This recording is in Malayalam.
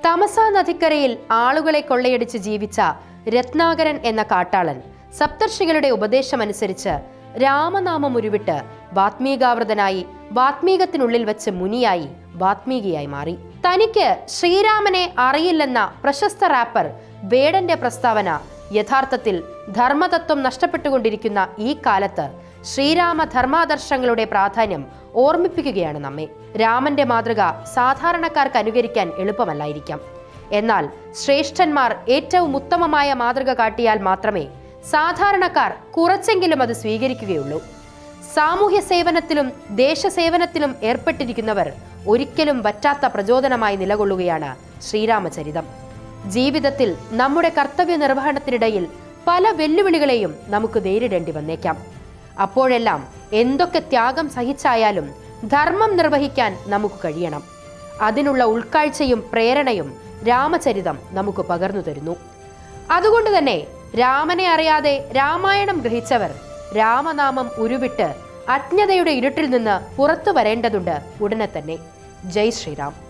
തമസ നദിക്കരയിൽ ആളുകളെ കൊള്ളയടിച്ച് ജീവിച്ച രത്നാകരൻ എന്ന കാട്ടാളൻ സപ്തർഷികളുടെ ഉപദേശമനുസരിച്ച് രാമനാമം ഉരുവിട്ട് വാത്മീകാവൃതനായി വാത്മീകത്തിനുള്ളിൽ വെച്ച് മുനിയായി വാത്മീകിയായി മാറി. തനിക്ക് ശ്രീരാമനെ അറിയില്ലെന്ന പ്രശസ്ത റാപ്പർ വേടന്റെ പ്രസ്താവന യഥാർത്ഥത്തിൽ ധർമ്മതത്വം നഷ്ടപ്പെട്ടുകൊണ്ടിരിക്കുന്ന ഈ കാലത്ത് ശ്രീരാമ ധർമാദർശങ്ങളുടെ പ്രാധാന്യം ഓർമ്മിപ്പിക്കുകയാണ് നമ്മെ. രാമന്റെ മാതൃക സാധാരണക്കാർക്ക് അനുകരിക്കാൻ എളുപ്പമല്ലായിരിക്കാം. എന്നാൽ ശ്രേഷ്ഠന്മാർ ഏറ്റവും ഉത്തമമായ മാതൃക കാട്ടിയാൽ മാത്രമേ സാധാരണക്കാർ കുറച്ചെങ്കിലും അത് സ്വീകരിക്കുകയുള്ളൂ. സാമൂഹ്യ സേവനത്തിലും ദേശസേവനത്തിലും ഏർപ്പെട്ടിരിക്കുന്നവർ ഒരിക്കലും വറ്റാത്ത പ്രചോദനമായി നിലകൊള്ളുകയാണ് ശ്രീരാമചരിതം. ജീവിതത്തിൽ നമ്മുടെ കർത്തവ്യ നിർവഹണത്തിനിടയിൽ പല വെല്ലുവിളികളെയും നമുക്ക് നേരിടേണ്ടി വന്നേക്കാം. അപ്പോഴെല്ലാം എന്തൊക്കെ ത്യാഗം സഹിച്ചായാലും ധർമ്മം നിർവഹിക്കാൻ നമുക്ക് കഴിയണം. അതിനുള്ള ഉൾക്കാഴ്ചയും പ്രേരണയും രാമചരിതം നമുക്ക് പകർന്നു തരുന്നു. അതുകൊണ്ട് തന്നെ രാമനെ അറിയാതെ രാമായണം ഗ്രഹിച്ചവർ രാമനാമം ഉരുവിട്ട് അജ്ഞതയുടെ ഇരുട്ടിൽ നിന്ന് പുറത്തു വരേണ്ടതുണ്ട് ഉടനെ തന്നെ. ജയ് ശ്രീറാം.